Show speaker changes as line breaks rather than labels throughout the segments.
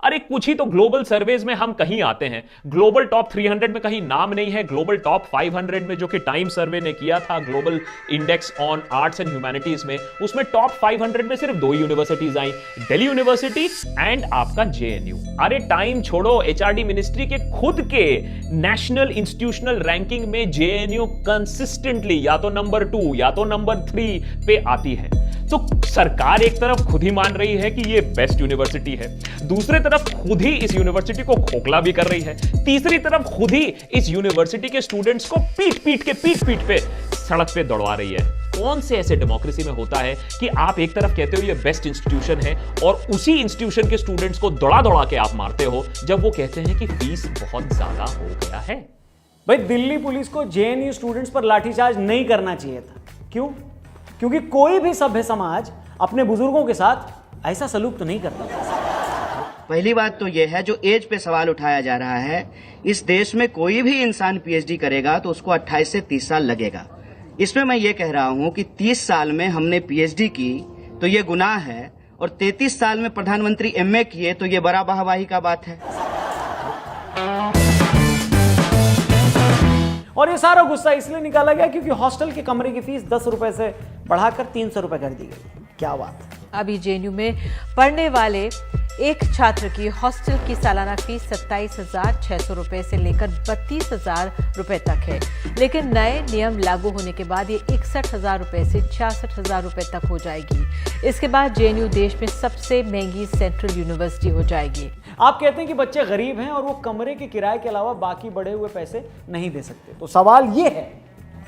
अरे कुछ ही तो ग्लोबल सर्वेज में हम कहीं आते हैं, ग्लोबल टॉप 300 में कहीं नाम नहीं है, ग्लोबल टॉप 500 में जो कि टाइम सर्वे ने किया था, global index on arts and humanities में, उसमें टॉप 500 में सिर्फ 2 universities I, Delhi university and आपका जेएनयू। अरे टाइम छोड़ो, एचआरडी मिनिस्ट्री के खुद के नेशनल इंस्टीट्यूशनल रैंकिंग में जेएनयू कंसिस्टेंटली या तो नंबर 2 या तो नंबर 3 पे आती है। तो सरकार एक तरफ खुद ही मान रही है कि ये बेस्ट यूनिवर्सिटी है, दूसरी तरफ खुद ही इस यूनिवर्सिटी को खोखला भी कर रही है, तीसरी तरफ खुद ही इस यूनिवर्सिटी के स्टूडेंट्स को पीट पीट पे सड़क पे दौड़वा रही है। कौन से ऐसे डेमोक्रेसी में होता है कि आप एक तरफ कहते हो ये बेस्ट इंस्टीट्यूशन है और उसी इंस्टीट्यूशन के स्टूडेंट्स को दौड़ा के आप मारते हो जब वो कहते हैं कि फीस बहुत ज्यादा हो गया है।
भाई दिल्ली पुलिस को जेएनयू स्टूडेंट्स पर लाठीचार्ज नहीं करना चाहिए था। क्यों? क्योंकि कोई भी सभ्य समाज अपने बुजुर्गों के साथ ऐसा सलूक तो नहीं करता।
पहली बात तो यह है, जो एज पे सवाल उठाया जा रहा है, इस देश में कोई भी इंसान पीएचडी करेगा तो उसको 28 से 30 साल लगेगा। इसमें मैं ये कह रहा हूँ कि 30 साल में हमने पीएचडी की तो ये गुनाह है, और 33 साल में प्रधानमंत्री एमए किए तो ये बड़ा वाहवाही का बात है।
और ये सारा गुस्सा इसलिए निकाला गया क्योंकि हॉस्टल के कमरे की फीस 10 रुपए से बढ़ाकर 300 रुपए कर दी गई। क्या बात है।
अभी जेएनयू में पढ़ने वाले एक छात्र की हॉस्टल की सालाना फीस 27,600 रुपए से लेकर 32,000 रुपए तक है, लेकिन नए नियम लागू होने के बाद ये 61,000 रुपए से 66,000 रुपए तक हो जाएगी। इसके बाद जेएनयू देश में सबसे महंगी सेंट्रल यूनिवर्सिटी हो जाएगी।
आप कहते हैं कि बच्चे गरीब हैं और वो कमरे के किराए के अलावा बाकी बढ़े हुए पैसे नहीं दे सकते, तो सवाल ये है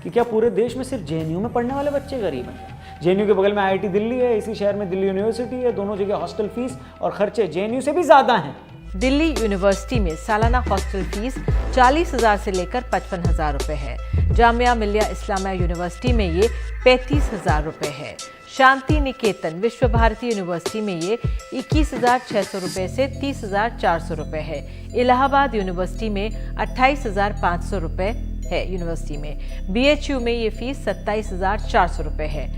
कि क्या पूरे देश में सिर्फ जेएनयू में पढ़ने वाले बच्चे गरीब हैं? जेएनयू के बगल में आईआईटी दिल्ली है, इसी शहर में दिल्ली यूनिवर्सिटी है, दोनों जगह हॉस्टल फीस और खर्चे जेएनयू से भी ज्यादा हैं।
दिल्ली यूनिवर्सिटी में सालाना हॉस्टल फीस 40,000 से लेकर 55,000 रुपए है। जामिया मिलिया इस्लामिया यूनिवर्सिटी में ये 35,000 रुपए है। शांति निकेतन विश्व भारती यूनिवर्सिटी में ये 21,600 रुपए से 30,400 रुपए है। इलाहाबाद यूनिवर्सिटी में 28,500 रुपए है। यूनिवर्सिटी में बीएचयू में ये फीस 27,400 रुपए है।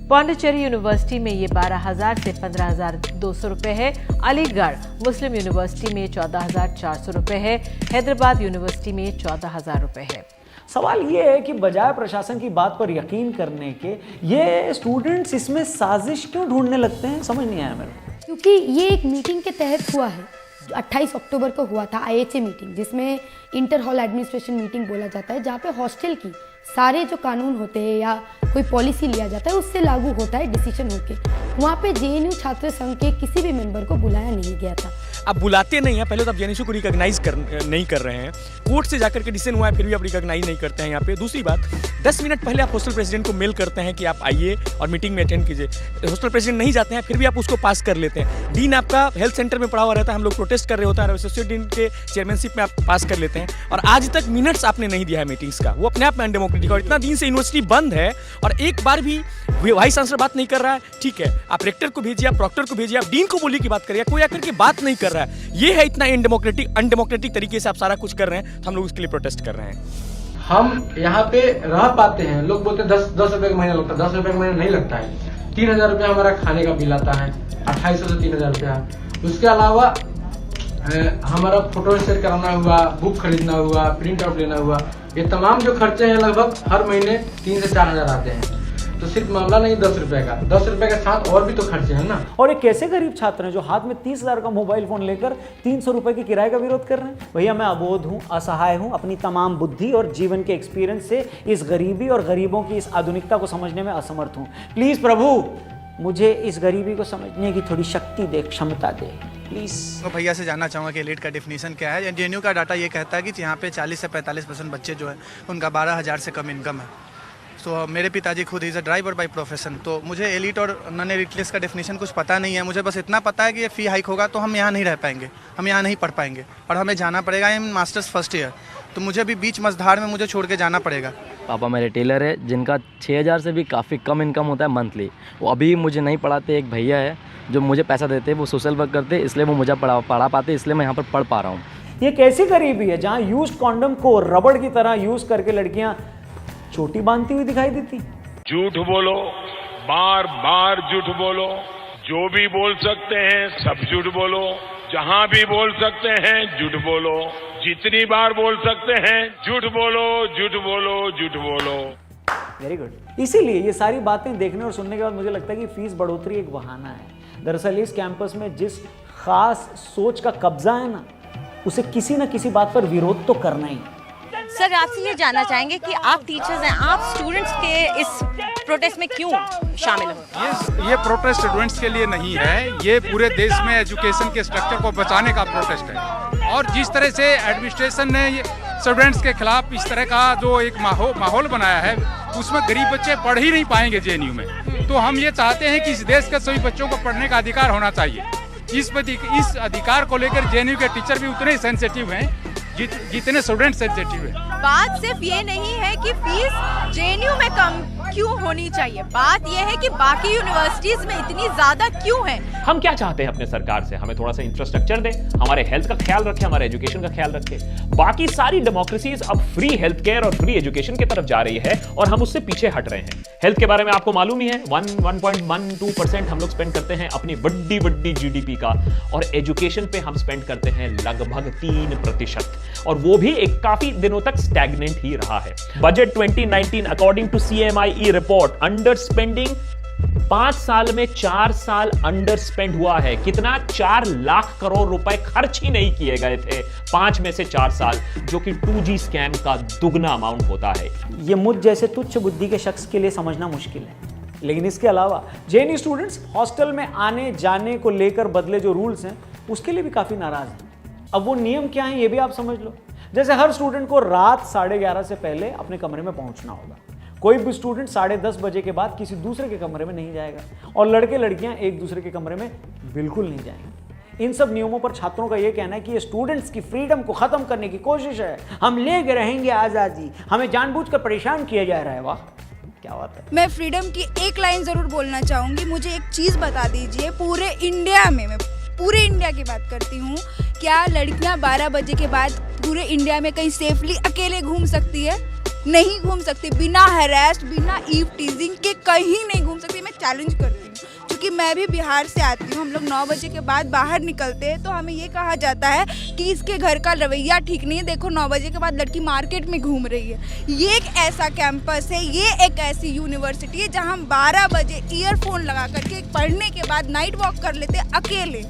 पौंडीचेरी यूनिवर्सिटी में ये 12,000 से 15,200 रुपए है। अलीगढ़ मुस्लिम यूनिवर्सिटी में 14,400 रुपए है। हैदराबाद यूनिवर्सिटी में 14,000 रुपए है।
सवाल ये है कि बजाय प्रशासन की बात पर यकीन करने के ये स्टूडेंट्स इसमें साजिश क्यों ढूंढने लगते हैं, समझ नहीं आया मेरे को।
क्योंकि ये एक मीटिंग के तहत हुआ है, 28 अक्टूबर को हुआ था आईएचए मीटिंग, जिसमें इंटर हॉल एडमिनिस्ट्रेशन मीटिंग बोला जाता है, जहाँ पे हॉस्टल की सारे जो कानून होते हैं या कोई पॉलिसी लिया जाता है उससे लागू होता है डिसीजन होके। वहाँ पे जेएनयू छात्र संघ के किसी भी मेंबर को बुलाया नहीं गया था।
आप बुलाते नहीं हैं, पहले तो आप जेएनयू को रिकॉग्नाइज नहीं कर रहे हैं, कोर्ट से जाकर के डिसीजन हुआ है फिर भी आप रिकॉग्नाइज नहीं करते हैं यहाँ पे। दूसरी बात, 10 मिनट पहले आप हॉस्टल प्रेसिडेंट को मेल करते हैं कि आप आइए और मीटिंग में अटेंड कीजिए। हॉस्टल प्रेसिडेंट नहीं जाते हैं फिर भी आप उसको पास कर लेते हैं। डीन आपका हेल्थ सेंटर में पड़ा हुआ रहता है, हम लोग प्रोटेस्ट कर रहे होता है, एसोसिएट डीन के चेयरमैनशिप में आप पास कर लेते हैं, और आज तक मिनट्स आपने नहीं दिया है मीटिंग्स का। वो अपने आप में अनडेमोक्रेटिक, और इतना दिन से यूनिवर्सिटी बंद है और एक बार भी वाइस चांसलर बात नहीं कर रहा है। ठीक है, आप रेक्टर को भेजिए, आप प्रॉक्टर को भेजिए, आप डीन को बोलिए की बात करिए, कोई आकर के बात नहीं कर रहा है। ये है इतना अनडेमोक्रेटिक तरीके से आप सारा कुछ कर रहे हैं, तो हम लोग इसके लिए प्रोटेस्ट कर रहे हैं।
हम यहाँ पे रह पाते हैं, लोग बोलते हैं 10 रुपए का महीना लगता है, 10 रुपए का महीना नहीं लगता है। 3,000 रुपया हमारा खाने का बिल आता है, 2800 से 3,000 रुपया। उसके अलावा हमारा फोटो शेयर कराना हुआ, बुक खरीदना हुआ, प्रिंट आउट लेना हुआ, ये तमाम जो खर्चे हैं लगभग हर महीने 3 से 4,000 आते हैं। तो सिर्फ मामला नहीं 10 रुपए का, 10 रुपए के साथ और भी तो खर्चे हैं ना।
और एक कैसे गरीब छात्र हैं जो हाथ में 30,000 का मोबाइल फोन लेकर 300 रुपए के किराए का विरोध कर रहे हैं। भैया मैं अबोध हूँ, असहाय हूँ, अपनी तमाम बुद्धि और जीवन के एक्सपीरियंस से इस गरीबी और गरीबों की इस आधुनिकता को समझने में असमर्थ हूँ। प्लीज प्रभु मुझे इस गरीबी को समझने की थोड़ी शक्ति दे, क्षमता दे प्लीज।
तो भैया से जानना चाहूँगा कि एलीट का डेफिनेशन क्या है। जेएनयू का डाटा ये कहता है कि यहाँ पे 40 से 45% बच्चे जो है उनका 12,000 से कम इनकम है। तो मेरे पिताजी खुद is a driver by profession, तो मुझे एलीट और नॉन एलिटलेस का डेफिनेशन कुछ पता नहीं है। मुझे बस इतना पता है कि ये फ़ी हाइक होगा तो हम यहाँ नहीं रह पाएंगे, हम यहाँ नहीं पढ़ पाएंगे और हमें जाना पड़ेगा। I am masters first year, तो मुझे भी बीच मझधार में मुझे छोड़ के जाना पड़ेगा।
पापा मेरे टेलर है जिनका 6,000 से भी काफ़ी कम इनकम होता है मंथली। वो अभी मुझे नहीं पढ़ाते, एक भैया है जो मुझे पैसा देते, वो सोशल वर्क करते, इसलिए वो मुझे पढ़ा पाते, इसलिए मैं यहाँ पर पढ़ पा रहा हूँ।
ये कैसी गरीबी है जहाँ यूज्ड कॉन्डम को रबड़ की तरह यूज करके लड़कियां चोटी बांधती हुई दिखाई देती।
झूठ बोलो, बार बार झूठ बोलो, जो भी बोल सकते हैं सब झूठ बोलो, जहां भी बोल सकते हैं झूठ बोलो, जितनी बार बोल सकते हैं झूठ बोलो, झूठ बोलो, झूठ बोलो।
Very good. इसीलिए ये सारी बातें देखने और सुनने के बाद मुझे लगता है कि फीस बढ़ोतरी एक बहाना है। दरअसल इस कैंपस में जिस खास सोच का कब्जा है ना, उसे किसी न किसी बात पर विरोध तो करना ही।
सर, आपसे ये जानना चाहेंगे कि आप टीचर्स हैं, आप स्टूडेंट्स के इस प्रोटेस्ट में क्यों शामिल हो?
ये प्रोटेस्ट स्टूडेंट्स के लिए नहीं है, ये पूरे देश में एजुकेशन के स्ट्रक्चर को बचाने का प्रोटेस्ट है। और जिस तरह से एडमिनिस्ट्रेशन ने स्टूडेंट्स के खिलाफ इस तरह का जो एक माहौल बनाया है, उसमें गरीब बच्चे पढ़ ही नहीं पाएंगे जेएनयू में। तो हम ये चाहते हैं कि इस देश के सभी बच्चों को पढ़ने का अधिकार होना चाहिए। इस अधिकार को लेकर जेएनयू के टीचर भी उतने ही सेंसिटिव हैं जितने स्टूडेंट सेंसिटिव है।
बात सिर्फ ये नहीं है कि फीस जेएनयू में कम क्यों होनी चाहिए, बात ये है कि बाकी यूनिवर्सिटीज में इतनी ज्यादा क्यों है।
हम क्या चाहते हैं अपने सरकार से? हमें थोड़ा सा इंफ्रास्ट्रक्चर दे, हमारे हेल्थ का ख्याल रखे, हमारे एजुकेशन का ख्याल रखे। बाकी सारी डेमोक्रेसीज अब फ्री हेल्थ केयर और फ्री एजुकेशन की तरफ जा रही है और हम उससे पीछे हट रहे हैं। हेल्थ के बारे में आपको मालूम ही है, 1.12% हम लोग स्पेंड करते हैं अपनी बड़ी बड़ी जीडीपी का, और एजुकेशन पे हम स्पेंड करते हैं लगभग 3%, और वो भी एक काफी दिनों तक स्टैग्नेंट ही रहा है। Budget 2019 according to CMIE report, under spending 5 साल में 4 साल अंडर स्पेंड हुआ है। कितना? 4 लाख करोड़ रुपए खर्च ही नहीं किए गए थे 5 में से 4 साल, जो कि 2G स्कैम का दुगना अमाउंट होता है।
ये मुझ जैसे तुच्छ बुद्धि के शख्स के लिए समझना मुश्किल है, लेकिन इसके अलावा जेएनयू स्टूडेंट्स हॉस्टल में आने जाने को लेकर बदले जो रूल्स हैं, उसके लिए भी काफी नाराज हैं। अब वो नियम क्या है ये भी आप समझ लो। जैसे हर स्टूडेंट को रात 11:30 से पहले अपने कमरे में पहुंचना होगा। कोई भी स्टूडेंट 10:30 बजे के बाद किसी दूसरे के कमरे में नहीं जाएगा, और लड़के लड़कियां एक दूसरे के कमरे में बिल्कुल नहीं जाएंगे। इन सब नियमों पर छात्रों का यह कहना है कि ये स्टूडेंट्स की फ्रीडम को खत्म करने की कोशिश है। हम लेके रहेंगे आजादी, हमें जानबूझकर परेशान किया जा रहा है। वाह, क्या बात है।
मैं फ्रीडम की एक लाइन जरूर बोलना चाहूंगी। मुझे एक चीज बता दीजिए, पूरे इंडिया में, मैं पूरे इंडिया की बात करती हूँ, क्या लड़कियां 12 बजे के बाद पूरे इंडिया में कहीं सेफली अकेले घूम सकती है? नहीं घूम सकती। बिना हैरेस्ड, बिना ईव टीजिंग के कहीं नहीं घूम सकती। मैं चैलेंज करती हूँ, क्योंकि मैं भी बिहार से आती हूँ। हम लोग 9 बजे के बाद बाहर निकलते हैं तो हमें ये कहा जाता है कि इसके घर का रवैया ठीक नहीं है, देखो 9 बजे के बाद लड़की मार्केट में घूम रही है। ये एक ऐसा कैंपस है, ये एक ऐसी यूनिवर्सिटी है जहाँ हम 12 बजे ईयरफोन लगा करके पढ़ने के बाद नाइट वॉक कर लेते हैं अकेले।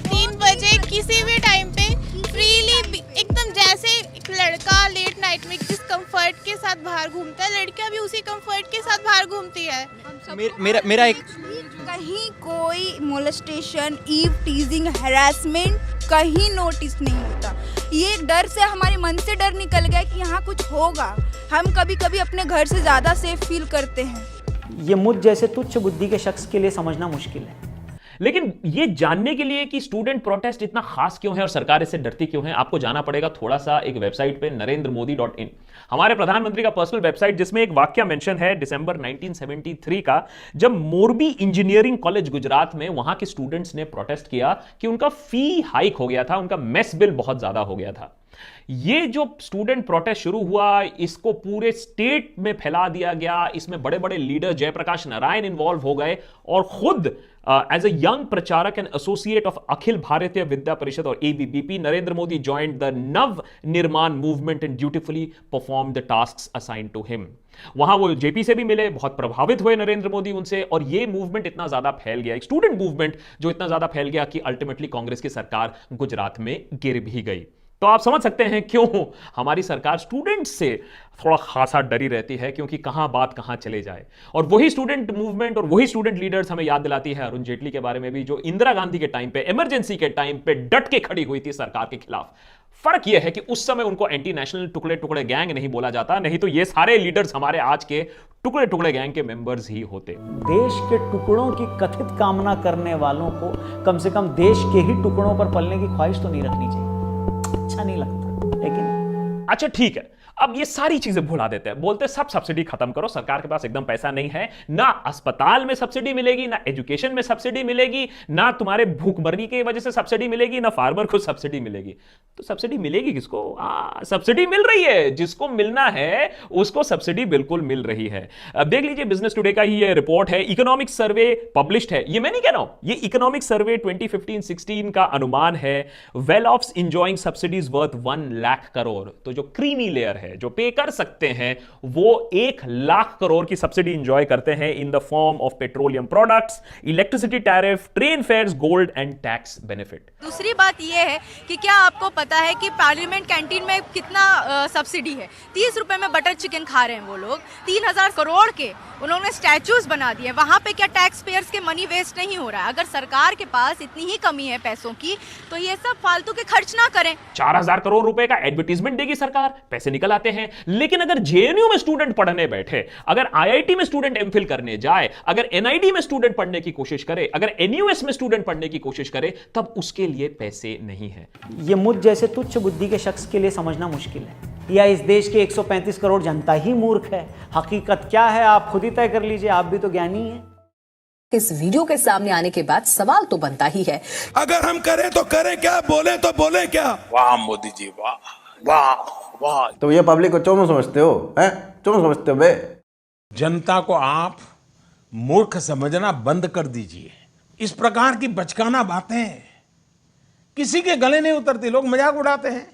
3 बजे किसी भी टाइम पे फ्रीली, एकदम जैसे एक लड़का लेट नाइट में जिस कंफर्ट के साथ बाहर घूमता है, लड़कियां भी उसी कंफर्ट के साथ बाहर घूमती है।
मेरा एक कहीं कोई मोलेस्टेशन, ईव टीजिंग, हैरेसमेंट कहीं नोटिस नहीं होता। ये डर से, हमारे मन से डर निकल गया कि यहाँ कुछ होगा। हम कभी कभी अपने घर से ज्यादा सेफ फील करते हैं।
ये मुझ जैसे तुच्छ बुद्धि के शख्स के लिए समझना मुश्किल है।
लेकिन ये जानने के लिए कि स्टूडेंट प्रोटेस्ट इतना खास क्यों है और सरकार इससे डरती क्यों है, आपको जाना पड़ेगा थोड़ा सा एक वेबसाइट पे, NarendraModi.in, हमारे प्रधानमंत्री का पर्सनल वेबसाइट, जिसमें एक वाक्य मेंशन है दिसंबर 1973 का, जब मोरबी इंजीनियरिंग कॉलेज गुजरात में वहां के स्टूडेंट्स ने प्रोटेस्ट किया कि उनका फी हाइक हो गया था, उनका मेस बिल बहुत ज्यादा हो गया था। ये जो स्टूडेंट प्रोटेस्ट शुरू हुआ, इसको पूरे स्टेट में फैला दिया गया। इसमें बड़े बड़े लीडर जयप्रकाश नारायण इन्वॉल्व हो गए, और खुद as a young pracharak and associate of Akhil Bharatiya Vidya Parishad और ABVP, Narendra Modi joined the Nav Nirman movement and dutifully perform the tasks assigned to him. वहां वो JP से भी मिले, बहुत प्रभावित हुए नरेंद्र मोदी उनसे, और ये मूवमेंट इतना ज्यादा फैल गया, एक स्टूडेंट मूवमेंट जो इतना ज्यादा फैल गया कि अल्टीमेटली कांग्रेस की सरकार गुजरात में गिर भी गई। तो आप समझ सकते हैं क्यों हमारी सरकार स्टूडेंट्स से थोड़ा खासा डरी रहती है, क्योंकि कहां बात कहां चले जाए। और वही स्टूडेंट मूवमेंट और वही स्टूडेंट लीडर्स हमें याद दिलाती है अरुण जेटली के बारे में भी, जो इंदिरा गांधी के टाइम पे, इमरजेंसी के टाइम पे डट के खड़ी हुई थी सरकार के खिलाफ। फर्क यह है कि उस समय उनको एंटी नेशनल टुकड़े टुकड़े गैंग नहीं बोला जाता, नहीं तो ये सारे लीडर्स हमारे आज के टुकड़े टुकड़े गैंग के मेंबर्स ही होते।
देश के टुकड़ों की कथित कामना करने वालों को कम से कम देश के ही टुकड़ों पर पलने की ख्वाहिश तो नहीं रखनी चाहिए। अच्छा नहीं लगता, लेकिन
अच्छा ठीक है, अब ये सारी चीजें भुला देते हैं, बोलते सब सब्सिडी खत्म करो, सरकार के पास एकदम पैसा नहीं है, ना अस्पताल में सब्सिडी मिलेगी, ना एजुकेशन में सब्सिडी मिलेगी, ना तुम्हारे भूखमरी की वजह से सब्सिडी मिलेगी, ना फार्मर को सब्सिडी मिलेगी। तो सब्सिडी मिलेगी किसको? सब्सिडी मिल रही है, जिसको मिलना है उसको सब्सिडी बिल्कुल मिल रही है। अब देख लीजिए, बिजनेस टुडे का ही ये रिपोर्ट है, इकोनॉमिक सर्वे पब्लिश्ड है, ये मैं नहीं कह रहा हूं, ये इकोनॉमिक सर्वे 2015-16 का अनुमान है। Well offs enjoying subsidies worth 1 lakh crore. तो जो क्रीमी लेयर है, जो पे कर सकते हैं, वो 1 लाख करोड़ की सब्सिडी इंजॉय करते हैं in the form of petroleum products, electricity tariff, train fares, gold and tax benefit.
दूसरी बात यह है कि क्या आपको पता है कि पार्लियामेंट कैंटीन में कितना सब्सिडी है? 30 रुपए में बटर चिकन खा रहे हैं वो लोग। 3000 करोड़ के उन्होंने स्टैचूज बना दिए, वहां पे क्या टैक्स पेयर्स के मनी वेस्ट नहीं हो रहा है? अगर सरकार के पास इतनी ही कमी है पैसों की, तो ये सब फालतू के खर्च ना करें।
4000 करोड़ रुपए का एडवर्टीजमेंट देगी सरकार, पैसे निकल आते हैं। लेकिन अगर जेएनयू में स्टूडेंट पढ़ने बैठे, अगर आईआईटी में स्टूडेंट एमफिल करने जाए, अगर एनआईडी में स्टूडेंट पढ़ने की कोशिश करे, अगर एनयूएस में स्टूडेंट पढ़ने की कोशिश करे, तब उसके लिए पैसे नहीं है।
ये मुझ जैसे तुच्छ बुद्धि के शख्स के लिए समझना मुश्किल है, या इस देश के 135 करोड़ जनता ही मूर्ख है? हकीकत क्या है आप खुद ही तय कर लीजिए, आप भी तो ज्ञानी हैं।
इस वीडियो के सामने आने के बाद सवाल तो बनता ही है,
अगर हम करें तो करें क्या, बोले तो बोले क्या?
वाह मोदी जी, वाह वाह वाह।
तो ये पब्लिक को चोमू समझते हो, हैं? चोमू समझते हो बे?
जनता को आप मूर्ख समझना बंद कर दीजिए। इस प्रकार की बचकाना बातें किसी के गले नहीं उतरती, लोग मजाक उड़ाते हैं।